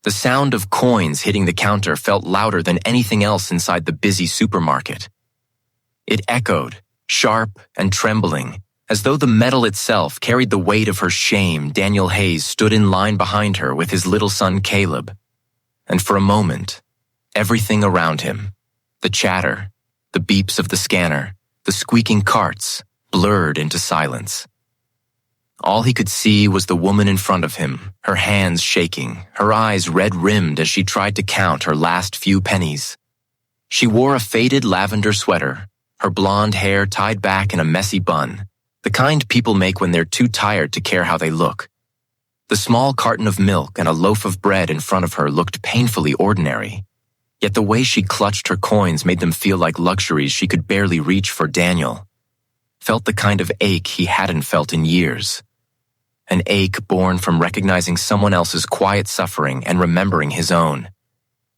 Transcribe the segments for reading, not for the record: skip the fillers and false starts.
The sound of coins hitting the counter felt louder than anything else inside the busy supermarket. It echoed, sharp and trembling, as though the metal itself carried the weight of her shame. Daniel Hayes stood in line behind her with his little son Caleb. And for a moment, everything around him, the chatter, the beeps of the scanner, the squeaking carts, blurred into silence. All he could see was the woman in front of him, her hands shaking, her eyes red-rimmed as she tried to count her last few pennies. She wore a faded lavender sweater, her blonde hair tied back in a messy bun, the kind people make when they're too tired to care how they look. The small carton of milk and a loaf of bread in front of her looked painfully ordinary, yet the way she clutched her coins made them feel like luxuries she could barely reach. For Daniel felt the kind of ache he hadn't felt in years. An ache born from recognizing someone else's quiet suffering and remembering his own.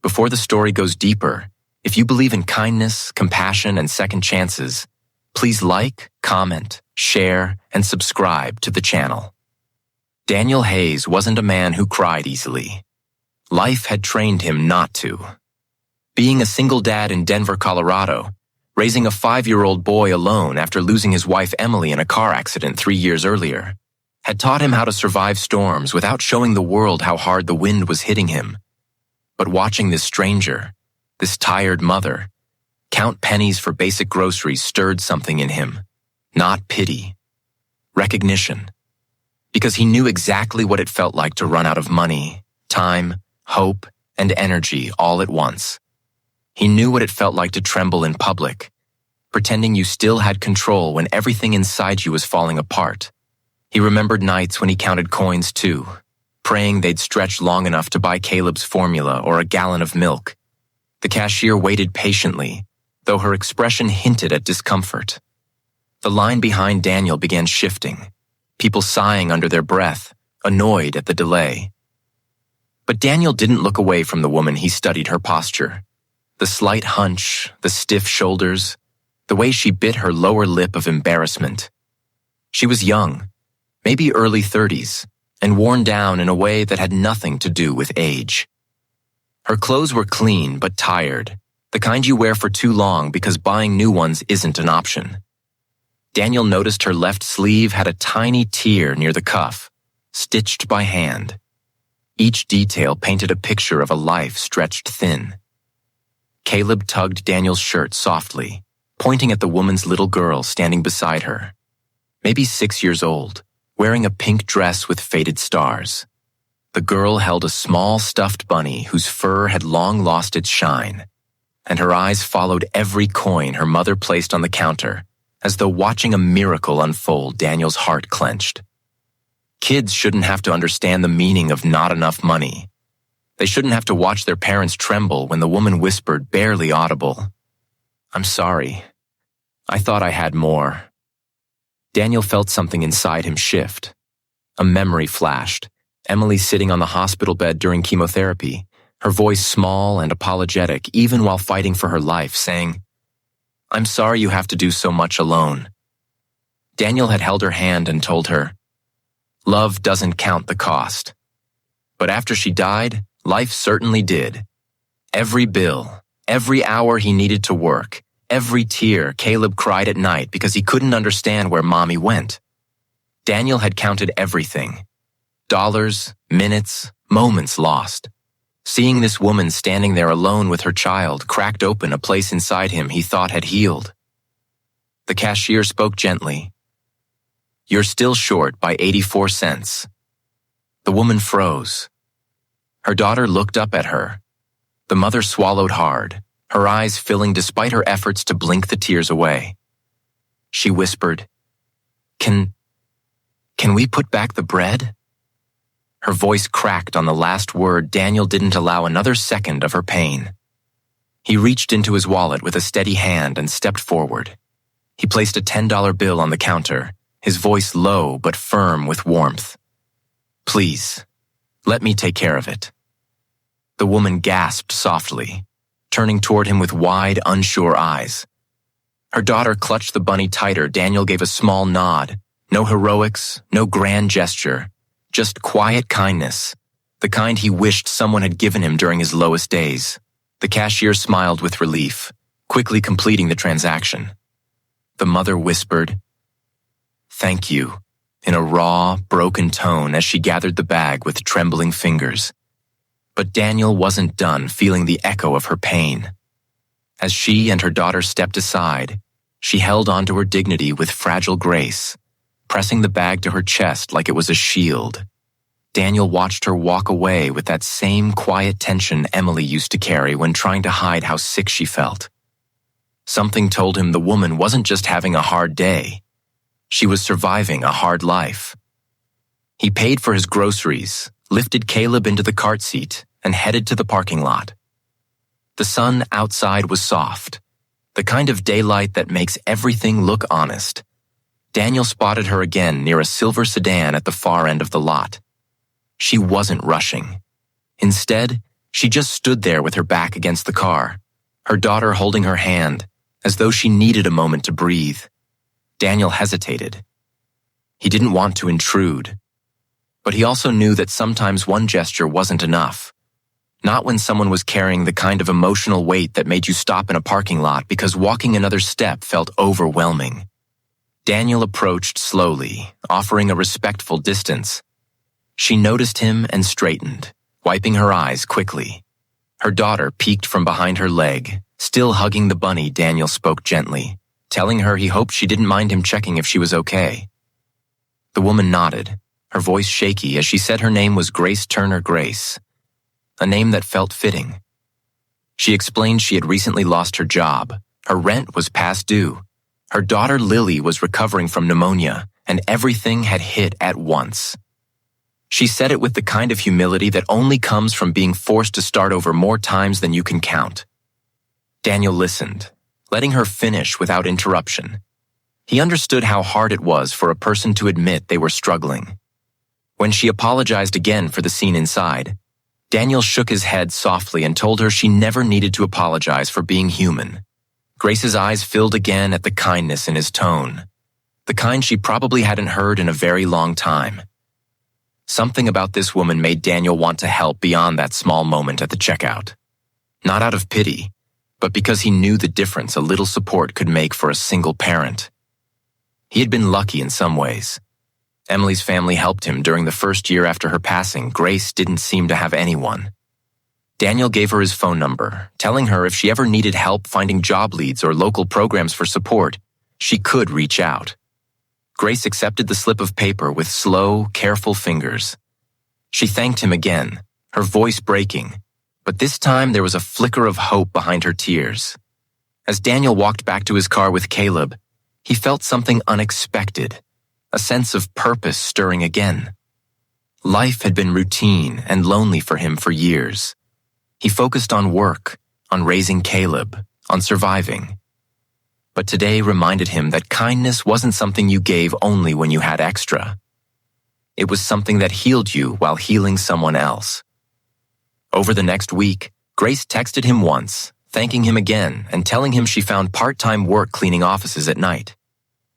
Before the story goes deeper, if you believe in kindness, compassion, and second chances, please like, comment, share, and subscribe to the channel. Daniel Hayes wasn't a man who cried easily. Life had trained him not to. Being a single dad in Denver, Colorado, raising a 5-year-old boy alone after losing his wife Emily in a car accident 3 years earlier, had taught him how to survive storms without showing the world how hard the wind was hitting him. But watching this stranger, this tired mother, count pennies for basic groceries stirred something in him. Not pity. Recognition. Because he knew exactly what it felt like to run out of money, time, hope, and energy all at once. He knew what it felt like to tremble in public, pretending you still had control when everything inside you was falling apart. He remembered nights when he counted coins too, praying they'd stretch long enough to buy Caleb's formula or a gallon of milk. The cashier waited patiently, though her expression hinted at discomfort. The line behind Daniel began shifting, people sighing under their breath, annoyed at the delay. But Daniel didn't look away from the woman. He studied her posture. The slight hunch, the stiff shoulders, the way she bit her lower lip of embarrassment. She was young, maybe early 30s, and worn down in a way that had nothing to do with age. Her clothes were clean but tired, the kind you wear for too long because buying new ones isn't an option. Daniel noticed her left sleeve had a tiny tear near the cuff, stitched by hand. Each detail painted a picture of a life stretched thin. Caleb tugged Daniel's shirt softly, pointing at the woman's little girl standing beside her. Maybe 6 years old, wearing a pink dress with faded stars. The girl held a small stuffed bunny whose fur had long lost its shine, and her eyes followed every coin her mother placed on the counter, as though watching a miracle unfold. Daniel's heart clenched. Kids shouldn't have to understand the meaning of not enough money. They shouldn't have to watch their parents tremble when the woman whispered, barely audible, "I'm sorry. I thought I had more." Daniel felt something inside him shift. A memory flashed. Emily sitting on the hospital bed during chemotherapy, her voice small and apologetic even while fighting for her life, saying, "I'm sorry you have to do so much alone." Daniel had held her hand and told her, "Love doesn't count the cost." But after she died, life certainly did. Every bill, every hour he needed to work, every tear Caleb cried at night because he couldn't understand where Mommy went. Daniel had counted everything. Dollars, minutes, moments lost. Seeing this woman standing there alone with her child cracked open a place inside him he thought had healed. The cashier spoke gently. "You're still short by 84 cents. The woman froze. Her daughter looked up at her. The mother swallowed hard, her eyes filling despite her efforts to blink the tears away. She whispered, Can we put back the bread?" Her voice cracked on the last word. Daniel didn't allow another second of her pain. He reached into his wallet with a steady hand and stepped forward. He placed a $10 bill on the counter, his voice low but firm with warmth. "Please, let me take care of it." The woman gasped softly, turning toward him with wide, unsure eyes. Her daughter clutched the bunny tighter. Daniel gave a small nod. No heroics, no grand gesture, just quiet kindness, the kind he wished someone had given him during his lowest days. The cashier smiled with relief, quickly completing the transaction. The mother whispered, "Thank you," in a raw, broken tone as she gathered the bag with trembling fingers. But Daniel wasn't done feeling the echo of her pain. As she and her daughter stepped aside, she held onto her dignity with fragile grace, pressing the bag to her chest like it was a shield. Daniel watched her walk away with that same quiet tension Emily used to carry when trying to hide how sick she felt. Something told him the woman wasn't just having a hard day. She was surviving a hard life. He paid for his groceries, lifted Caleb into the cart seat, and headed to the parking lot. The sun outside was soft, the kind of daylight that makes everything look honest. Daniel spotted her again near a silver sedan at the far end of the lot. She wasn't rushing. Instead, she just stood there with her back against the car, her daughter holding her hand, as though she needed a moment to breathe. Daniel hesitated. He didn't want to intrude, but he also knew that sometimes one gesture wasn't enough. Not when someone was carrying the kind of emotional weight that made you stop in a parking lot because walking another step felt overwhelming. Daniel approached slowly, offering a respectful distance. She noticed him and straightened, wiping her eyes quickly. Her daughter peeked from behind her leg, still hugging the bunny. Daniel spoke gently, telling her he hoped she didn't mind him checking if she was okay. The woman nodded, her voice shaky as she said her name was Grace Turner Grace, a name that felt fitting. She explained she had recently lost her job, her rent was past due, her daughter Lily was recovering from pneumonia, and everything had hit at once. She said it with the kind of humility that only comes from being forced to start over more times than you can count. Daniel listened, letting her finish without interruption. He understood how hard it was for a person to admit they were struggling. When she apologized again for the scene inside, Daniel shook his head softly and told her she never needed to apologize for being human. Grace's eyes filled again at the kindness in his tone, the kind she probably hadn't heard in a very long time. Something about this woman made Daniel want to help beyond that small moment at the checkout. Not out of pity, but because he knew the difference a little support could make for a single parent. He had been lucky in some ways. Emily's family helped him during the first year after her passing. Grace didn't seem to have anyone. Daniel gave her his phone number, telling her if she ever needed help finding job leads or local programs for support, she could reach out. Grace accepted the slip of paper with slow, careful fingers. She thanked him again, her voice breaking, but this time there was a flicker of hope behind her tears. As Daniel walked back to his car with Caleb, he felt something unexpected, a sense of purpose stirring again. Life had been routine and lonely for him for years. He focused on work, on raising Caleb, on surviving. But today reminded him that kindness wasn't something you gave only when you had extra. It was something that healed you while healing someone else. Over the next week, Grace texted him once, thanking him again and telling him she found part-time work cleaning offices at night.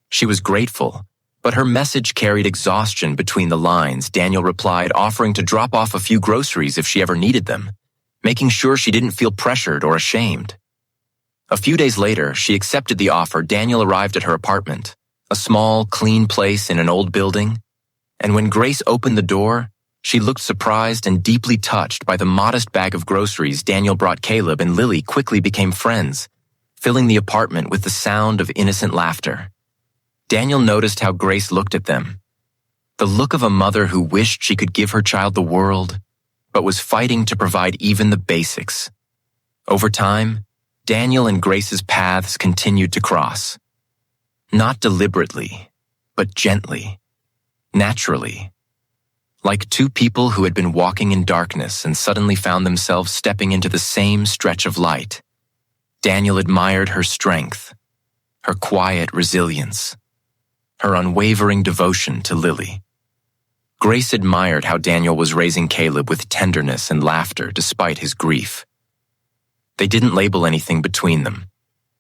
She was grateful, but her message carried exhaustion between the lines. Daniel replied, offering to drop off a few groceries if she ever needed them, making sure she didn't feel pressured or ashamed. A few days later, she accepted the offer. Daniel arrived at her apartment, a small, clean place in an old building, and when Grace opened the door, she looked surprised and deeply touched by the modest bag of groceries Daniel brought. Caleb and Lily quickly became friends, filling the apartment with the sound of innocent laughter. Daniel noticed how Grace looked at them, the look of a mother who wished she could give her child the world, but was fighting to provide even the basics. Over time, Daniel and Grace's paths continued to cross. Not deliberately, but gently, naturally. Like two people who had been walking in darkness and suddenly found themselves stepping into the same stretch of light. Daniel admired her strength, her quiet resilience, her unwavering devotion to Lily. Grace admired how Daniel was raising Caleb with tenderness and laughter despite his grief. They didn't label anything between them.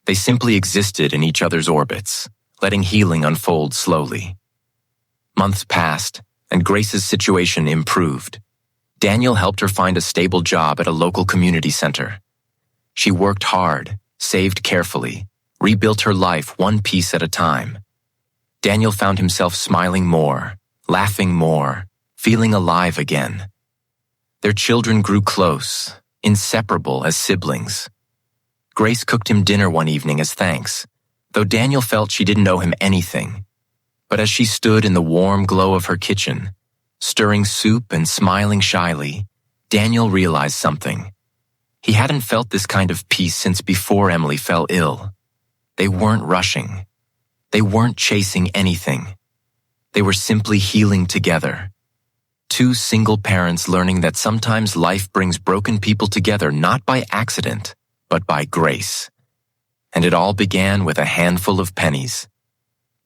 They simply existed in each other's orbits, letting healing unfold slowly. Months passed, and Grace's situation improved. Daniel helped her find a stable job at a local community center. She worked hard, saved carefully, rebuilt her life one piece at a time. Daniel found himself smiling more, laughing more, feeling alive again. Their children grew close, inseparable as siblings. Grace cooked him dinner one evening as thanks, though Daniel felt she didn't owe him anything. But as she stood in the warm glow of her kitchen, stirring soup and smiling shyly, Daniel realized something. He hadn't felt this kind of peace since before Emily fell ill. They weren't rushing. They weren't chasing anything. They were simply healing together. Two single parents learning that sometimes life brings broken people together not by accident, but by grace. And it all began with a handful of pennies.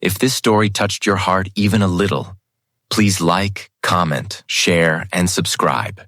If this story touched your heart even a little, please like, comment, share, and subscribe.